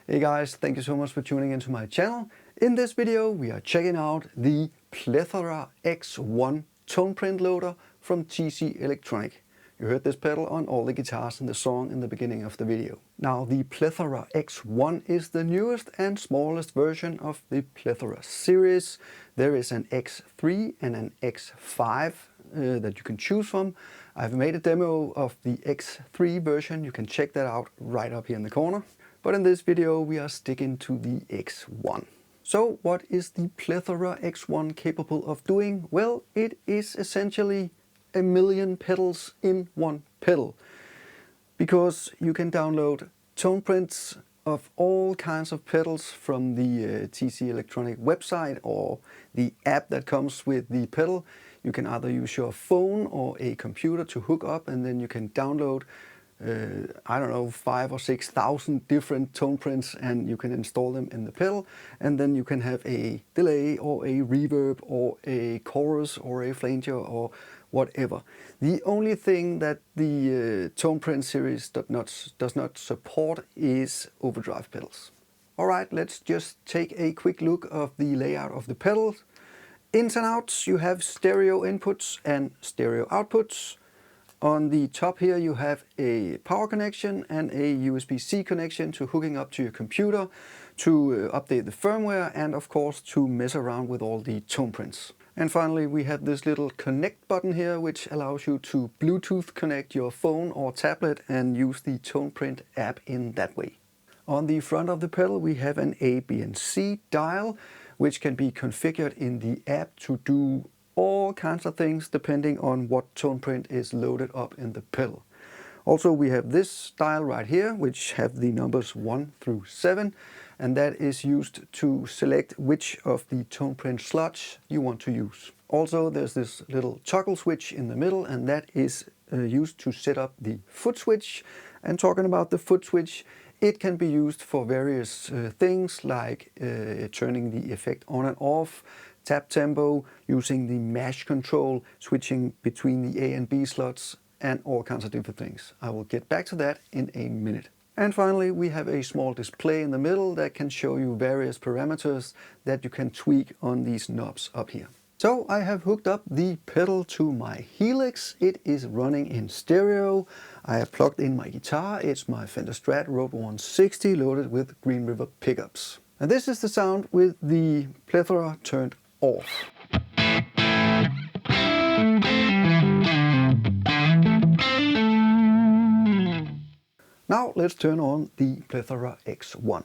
Hey guys, thank you so much for tuning into my channel. In this video we are checking out the PlethoraX1 tone print loader from TC Electronic. You heard this pedal on all the guitars in the song in the beginning of the video. Now the PlethoraX1 is the newest and smallest version of the Plethora series. There is an X3 and an X5 that you can choose from. I've made a demo of the X3 version, you can check that out right up here in the corner. But in this video we are sticking to the X1. So what is the PlethoraX1 capable of doing? Well, it is essentially a million pedals in one pedal. Because you can download tone prints of all kinds of pedals from the TC Electronic website or the app that comes with the pedal. You can either use your phone or a computer to hook up, and then you can download I don't know, 5,000 or 6,000 different tone prints, and you can install them in the pedal, and then you can have a delay or a reverb or a chorus or a flanger or whatever. The only thing that the tone print series does not support is overdrive pedals. Alright, let's just take a quick look of the layout of the pedals. Ins and outs, you have stereo inputs and stereo outputs. On the top here you have a power connection and a USB-C connection to hooking up to your computer to update the firmware and of course to mess around with all the tone prints. And finally we have this little connect button here which allows you to Bluetooth connect your phone or tablet and use the tone print app in that way. On the front of the pedal we have an A, B and C dial which can be configured in the app to do all kinds of things depending on what tone print is loaded up in the pedal. Also we have this dial right here which have the numbers 1 through 7, and that is used to select which of the tone print slots you want to use. Also there's this little toggle switch in the middle, and that is used to set up the foot switch. And talking about the foot switch, it can be used for various things like turning the effect on and off, tap tempo, using the mash control, switching between the A and B slots, and all kinds of different things. I will get back to that in a minute. And finally we have a small display in the middle that can show you various parameters that you can tweak on these knobs up here. So I have hooked up the pedal to my Helix. It is running in stereo. I have plugged in my guitar. It's my Fender Strat Road 160 loaded with Green River pickups. And this is the sound with the Plethora turned off. Now let's turn on the PlethoraX1.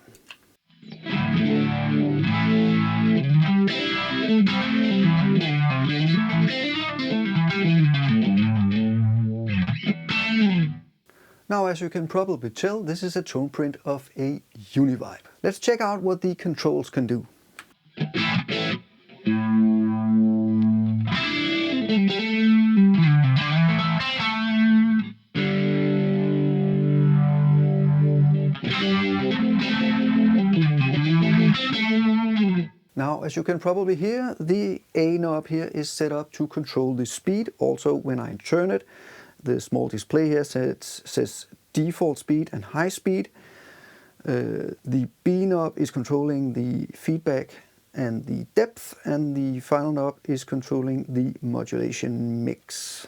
Now, as you can probably tell, this is a tone print of a Univibe. Let's check out what the controls can do. Now, as you can probably hear, the A knob here is set up to control the speed. Also, when I turn it, the small display here says default speed and high speed. The B knob is controlling the feedback and the depth, and the final knob is controlling the modulation mix.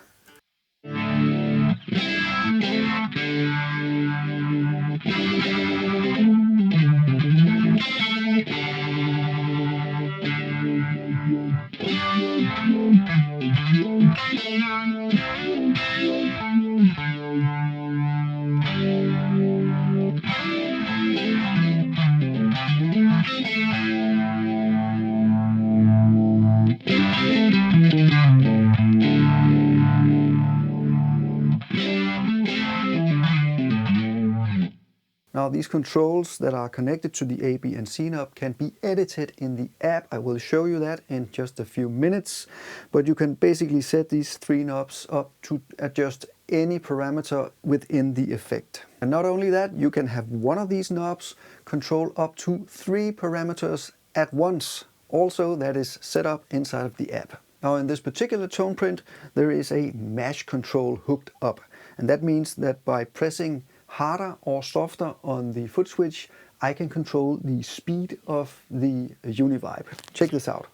Now these controls that are connected to the A, B and C knob can be edited in the app. I will show you that in just a few minutes. But you can basically set these three knobs up to adjust any parameter within the effect. And not only that, you can have one of these knobs control up to 3 parameters at once. Also, that is set up inside of the app. Now in this particular tone print, there is a mash control hooked up. And that means that by pressing harder or softer on the foot switch, I can control the speed of the univibe. Check this out.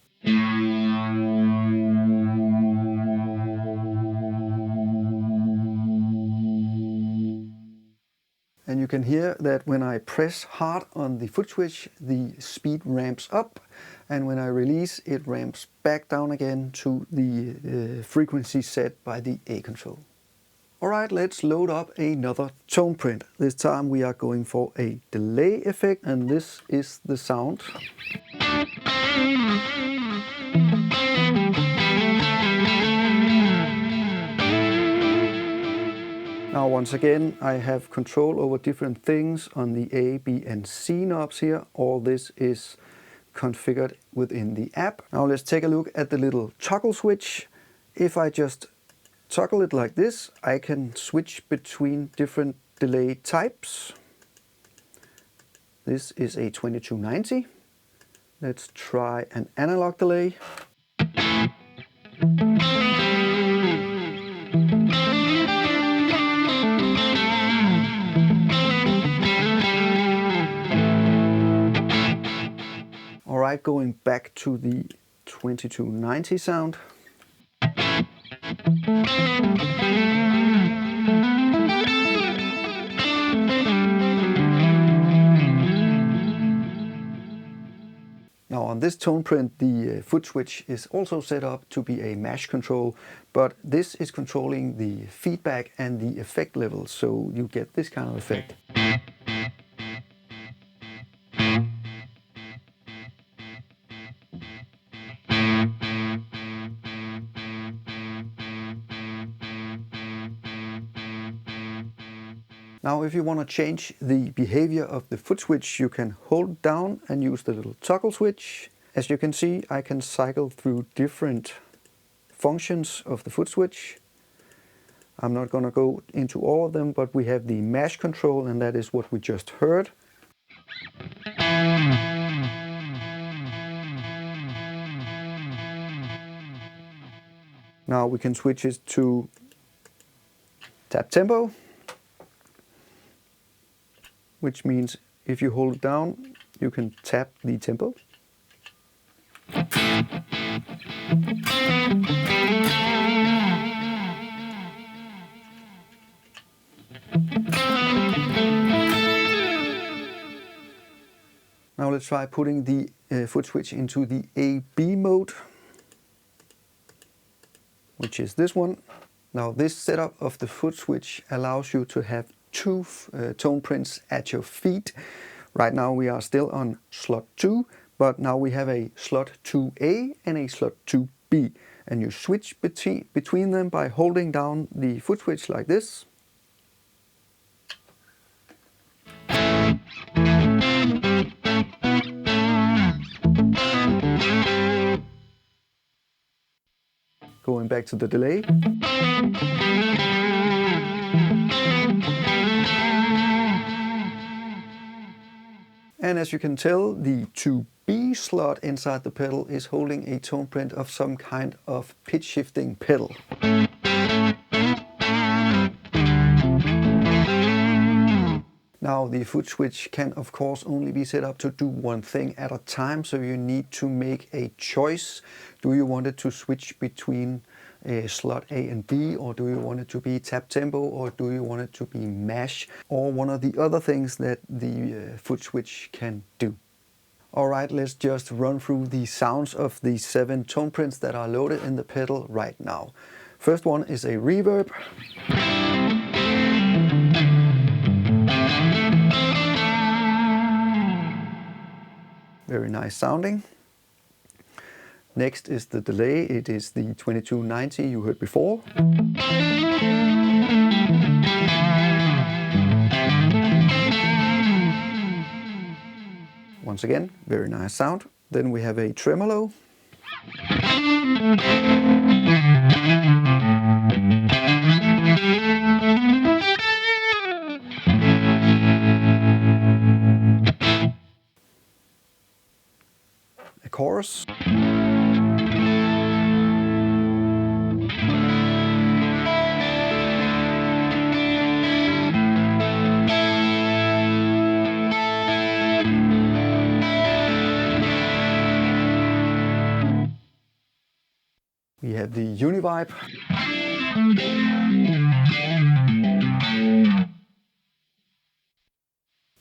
And you can hear that when I press hard on the foot switch, the speed ramps up, and when I release, it ramps back down again to the frequency set by the A control. Alright, let's load up another tone print. This time we are going for a delay effect, and this is the sound. Now once again, I have control over different things on the A, B and C knobs here. All this is configured within the app. Now let's take a look at the little toggle switch. If I just toggle it like this, I can switch between different delay types. This is a 2290. Let's try an analog delay. Alright, going back to the 2290 sound. Now on this tone print, the foot switch is also set up to be a mash control, but this is controlling the feedback and the effect level, so you get this kind of effect. Now if you want to change the behavior of the foot switch, you can hold down and use the little toggle switch. As you can see, I can cycle through different functions of the foot switch. I'm not going to go into all of them, but we have the mash control, and that is what we just heard. Now we can switch it to tap tempo, which means if you hold it down, you can tap the tempo. Now let's try putting the foot switch into the A-B mode, which is this one. Now this setup of the foot switch allows you to have two tone prints at your feet. Right now we are still on slot 2, but now we have a slot 2A and a slot 2B, and you switch between them by holding down the foot switch like this. Going back to the delay. And as you can tell, the 2B slot inside the pedal is holding a tone print of some kind of pitch shifting pedal. Now the foot switch can of course only be set up to do one thing at a time, so you need to make a choice. Do you want it to switch between slot A and B, or do you want it to be tap tempo, or do you want it to be mash, or one of the other things that the foot switch can do? Alright, let's just run through the sounds of the 7 tone prints that are loaded in the pedal right now. First one is a reverb. Very nice sounding. Next is the delay. It is the 2290 you heard before. Once again, very nice sound. Then we have a tremolo. A chorus. We have the Univibe.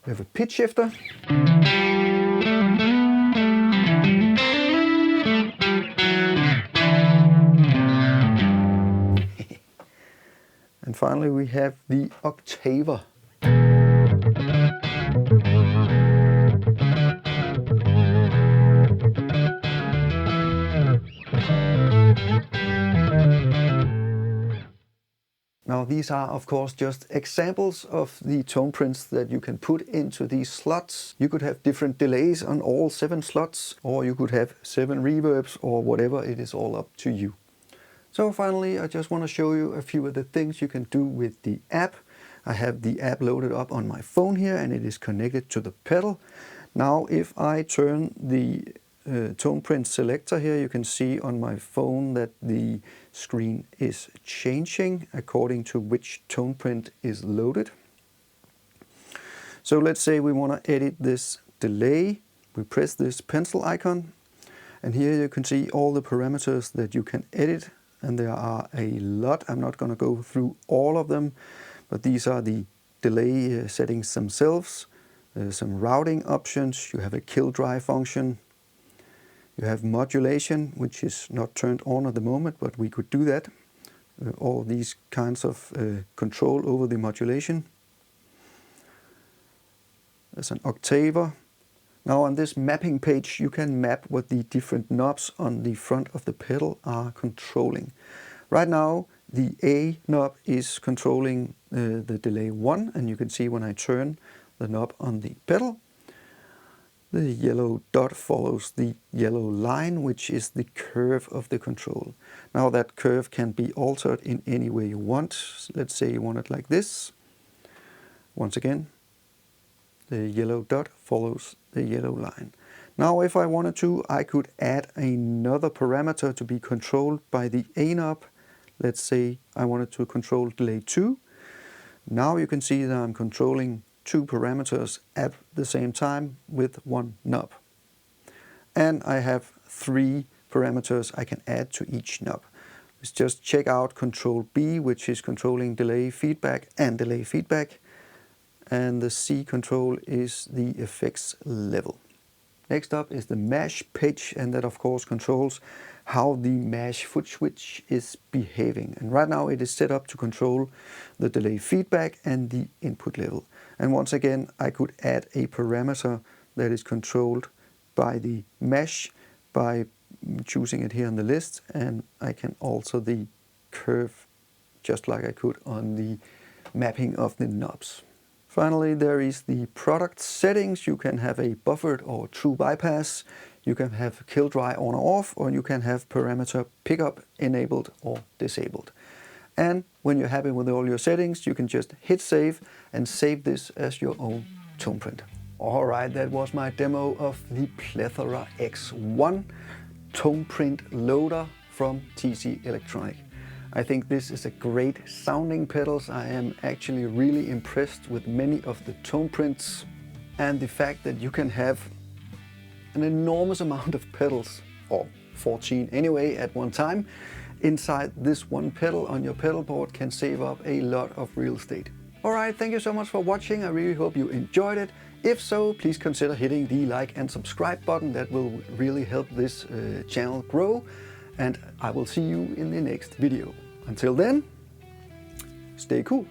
We have a pitch shifter. And finally we have the octaver. Now these are of course just examples of the tone prints that you can put into these slots. You could have different delays on all 7 slots, or you could have 7 reverbs, or whatever. It is all up to you. So finally, I just want to show you a few of the things you can do with the app. I have the app loaded up on my phone here, and it is connected to the pedal. Now if I turn the tone print selector here, you can see on my phone that the screen is changing according to which tone print is loaded. So let's say we want to edit this delay. We press this pencil icon, and here you can see all the parameters that you can edit, and there are a lot. I'm not going to go through all of them, but these are the delay settings themselves. Some routing options. You have a kill dry function. You have modulation, which is not turned on at the moment, but we could do that. All these kinds of control over the modulation. There's an octaver. Now on this mapping page, you can map what the different knobs on the front of the pedal are controlling. Right now, the A knob is controlling the delay 1, and you can see when I turn the knob on the pedal, the yellow dot follows the yellow line, which is the curve of the control. Now that curve can be altered in any way you want. Let's say you want it like this. Once again, the yellow dot follows the yellow line. Now if I wanted to, I could add another parameter to be controlled by the A knob. Let's say I wanted to control delay 2. Now you can see that I'm controlling 2 parameters at the same time with 1 knob. And I have 3 parameters I can add to each knob. Let's just check out control B, which is controlling delay feedback and delay feedback. And the C control is the effects level. Next up is the mash page, and that of course controls how the mash foot switch is behaving. And right now it is set up to control the delay feedback and the input level. And once again, I could add a parameter that is controlled by the mesh by choosing it here on the list, and I can alter the curve just like I could on the mapping of the knobs. Finally, there is the product settings. You can have a buffered or true bypass. You can have kill dry on or off, or you can have parameter pickup enabled or disabled. And when you're happy with all your settings, you can just hit save and save this as your own tone print. Alright, that was my demo of the PlethoraX1 tone print loader from TC Electronic. I think this is a great sounding pedals. I am actually really impressed with many of the tone prints, and the fact that you can have an enormous amount of pedals, or 14 anyway at one time, inside this one pedal on your pedal board can save up a lot of real estate. Alright, thank you so much for watching. I really hope you enjoyed it. If so, please consider hitting the like and subscribe button. That will really help this channel grow. And I will see you in the next video. Until then, stay cool.